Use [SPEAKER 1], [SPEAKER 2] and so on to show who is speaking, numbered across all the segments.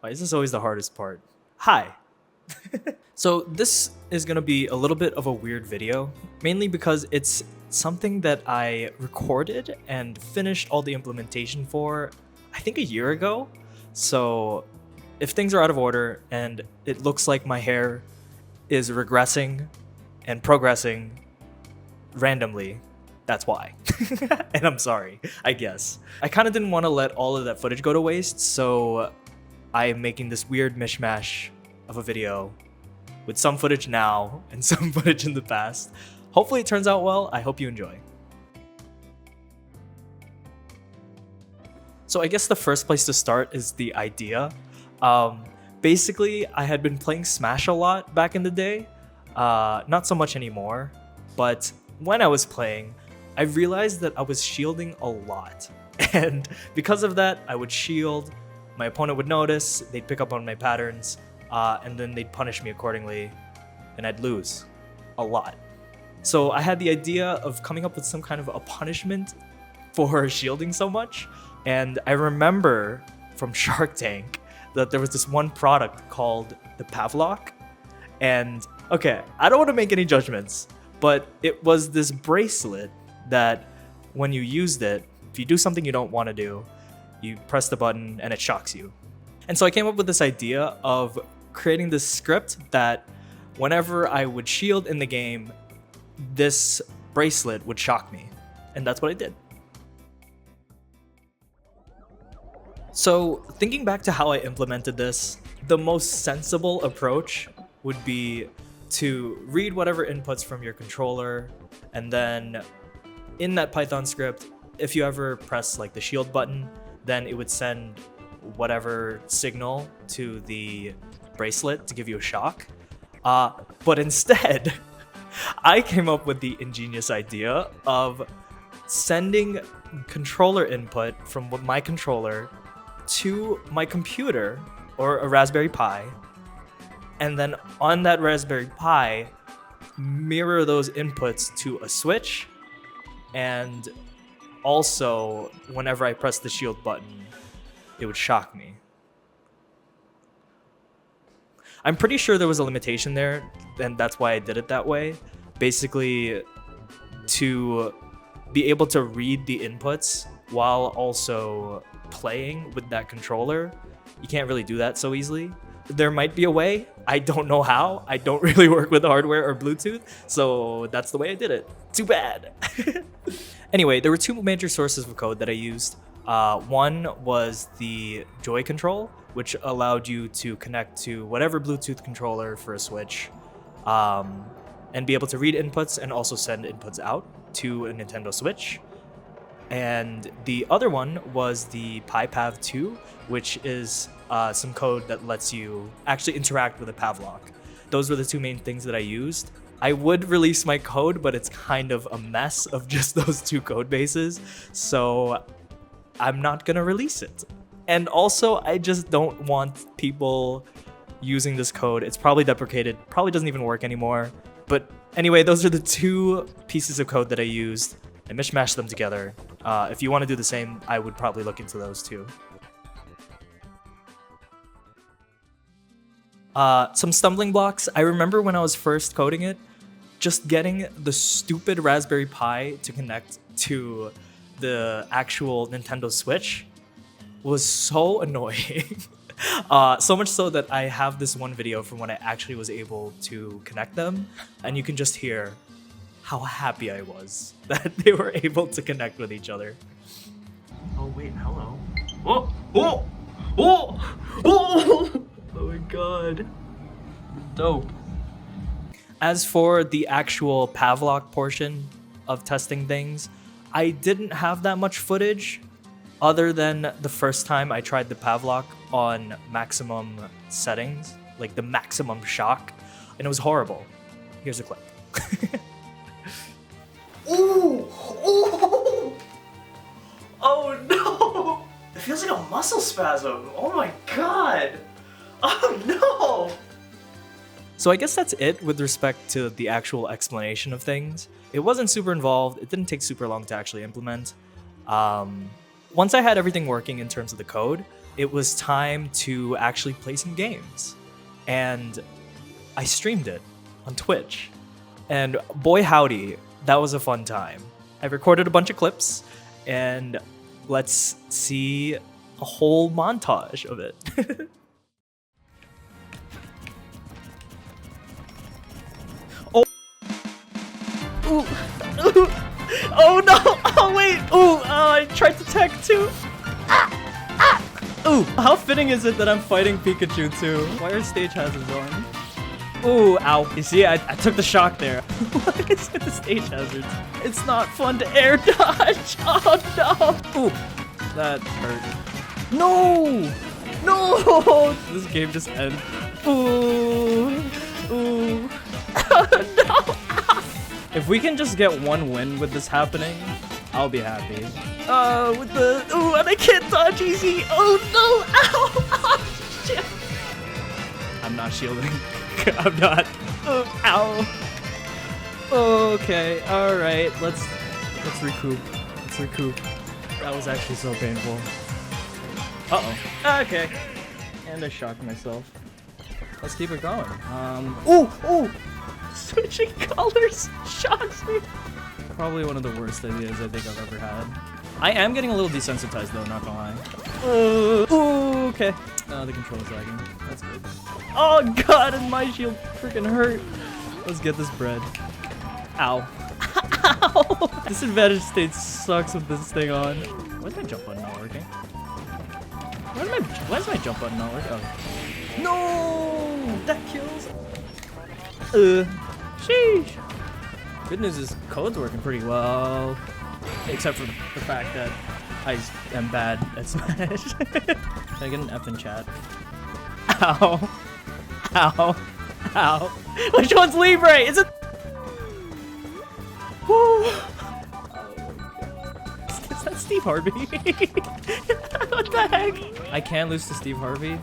[SPEAKER 1] Why is this always the hardest part? Hi. So this is gonna be a little bit of a weird video, mainly because it's something that I recorded and finished all the implementation for, I think a year ago. So if things are out of order and it looks like my hair is regressing and progressing randomly, that's why. And I'm sorry, I guess. I kind of didn't want to let all of that footage go to waste, so I am making this weird mishmash of a video with some footage now and some footage in the past. Hopefully it turns out well. I hope you enjoy. So I guess the first place to start is the idea. Basically, I had been playing Smash a lot back in the day. Not so much anymore, but when I was playing, I realized that I was shielding a lot. And because of that, I would shield, my opponent would notice, they'd pick up on my patterns, and then they'd punish me accordingly, and I'd lose a lot. So I had the idea of coming up with some kind of a punishment for shielding so much, and I remember from Shark Tank that there was this one product called the Pavlok, and okay, I don't want to make any judgments, but it was this bracelet that when you used it, if you do something you don't want to do, you press the button and it shocks you. And so I came up with this idea of creating this script that whenever I would shield in the game, this bracelet would shock me. And that's what I did. So thinking back to how I implemented this, the most sensible approach would be to read whatever inputs from your controller, and then in that Python script, if you ever press like the shield button, then it would send whatever signal to the bracelet to give you a shock. But instead, I came up with the ingenious idea of sending controller input from my controller to my computer or a Raspberry Pi, and then on that Raspberry Pi, mirror those inputs to a switch, and also whenever I press the shield button, it would shock me. I'm pretty sure there was a limitation there, and that's why I did it that way. Basically, to be able to read the inputs while also playing with that controller, you can't really do that so easily. There might be a way. I don't know how. I don't really work with hardware or Bluetooth, so that's the way I did it. Too bad. Anyway, there were two major sources of code that I used. One was the Joy control, which allowed you to connect to whatever Bluetooth controller for a Switch, and be able to read inputs and also send inputs out to a Nintendo Switch. And the other one was the PyPav 2, which is some code that lets you actually interact with a Pavlok. Those were the two main things that I used. I would release my code, but it's kind of a mess of just those two code bases, so I'm not gonna release it. And also, I just don't want people using this code. It's probably deprecated, probably doesn't even work anymore. But anyway, those are the two pieces of code that I used. I mishmashed them together. If you want to do the same, I would probably look into those too. Some stumbling blocks. I remember when I was first coding it, just getting the stupid Raspberry Pi to connect to the actual Nintendo Switch was so annoying. So much so that I have this one video from when I actually was able to connect them, and you can just hear how happy I was that they were able to connect with each other. Oh wait, hello. Oh, oh, oh, oh, oh my god. Dope. As for the actual Pavlok portion of testing things, I didn't have that much footage other than the first time I tried the Pavlok on maximum settings, like the maximum shock, and it was horrible. Here's a clip. Ooh! Ooh! Oh no! It feels like a muscle spasm. Oh my god! Oh no! So I guess that's it with respect to the actual explanation of things. It wasn't super involved. It didn't take super long to actually implement. Once I had everything working in terms of the code, it was time to actually play some games. And I streamed it on Twitch. And boy howdy, that was a fun time. I recorded a bunch of clips, and let's see a whole montage of it. Oh. Ooh. Oh no! Oh wait! Ooh! I tried to tech too. Ooh! How fitting is it that I'm fighting Pikachu too? Wire stage has his own. Ooh! Ow! You see, I took the shock there. What is with the stage hazards? It's not fun to air dodge. Oh no! Ooh! That hurt. No! No! This game just ends. Ooh! Ooh! Oh no! If we can just get one win with this happening, I'll be happy. With the... Ooh, and I can't dodge easy! Oh no! Ow! Oh, shit! I'm not shielding. I'm not. Ow! Okay, alright. Let's recoup. Let's recoup. That was actually so painful. Uh-oh. Okay. And I shocked myself. Let's keep it going. Ooh! Ooh! Switching colors shocks me. Probably one of the worst ideas I think I've ever had. I am getting a little desensitized though, not gonna lie. Ooh, okay. The control's lagging. That's good. Oh god, and my shield freaking hurt. Let's get this bread. Ow. Ow! Disadvantage state sucks with this thing on. Why is my jump button not working? Why is my jump button not working? Oh. No! That kills. Sheesh. Good news is code's working pretty well. Except for the fact that I am bad at Smash. Can I get an F in chat? Ow. Ow. Ow. Which one's Libre? Is it? Is that Steve Harvey? What the heck? I can't lose to Steve Harvey.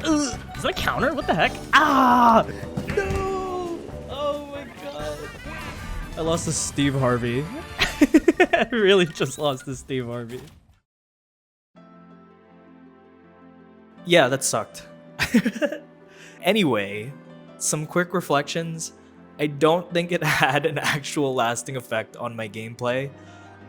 [SPEAKER 1] Is that a counter? What the heck? Ah! No! Oh my god. I lost to Steve Harvey. I really just lost to Steve Harvey. Yeah, that sucked. Anyway, some quick reflections. I don't think it had an actual lasting effect on my gameplay.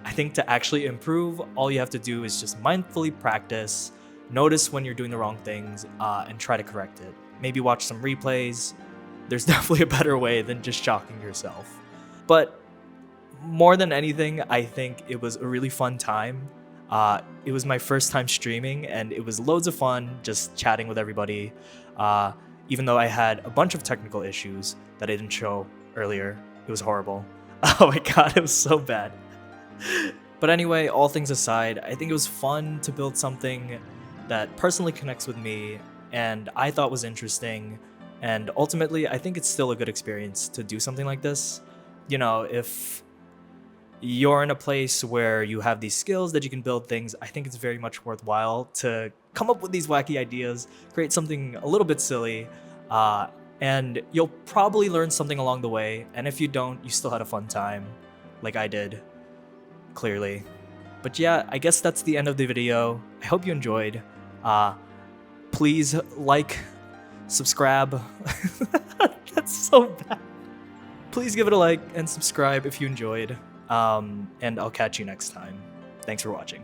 [SPEAKER 1] I think to actually improve, all you have to do is just mindfully practice, notice when you're doing the wrong things, and try to correct it. Maybe watch some replays. There's definitely a better way than just shocking yourself. But more than anything, I think it was a really fun time. It was my first time streaming, and it was loads of fun just chatting with everybody. Even though I had a bunch of technical issues that I didn't show earlier. It was horrible. Oh my god, it was so bad. But anyway, all things aside, I think it was fun to build something that personally connects with me and I thought was interesting. And ultimately, I think it's still a good experience to do something like this. You know, if you're in a place where you have these skills that you can build things, I think it's very much worthwhile to come up with these wacky ideas, create something a little bit silly, and you'll probably learn something along the way. And if you don't, you still had a fun time, like I did, clearly. But yeah, I guess that's the end of the video. I hope you enjoyed. Please like, subscribe. That's so bad. Please give it a like and subscribe if you enjoyed. And I'll catch you next time. Thanks for watching.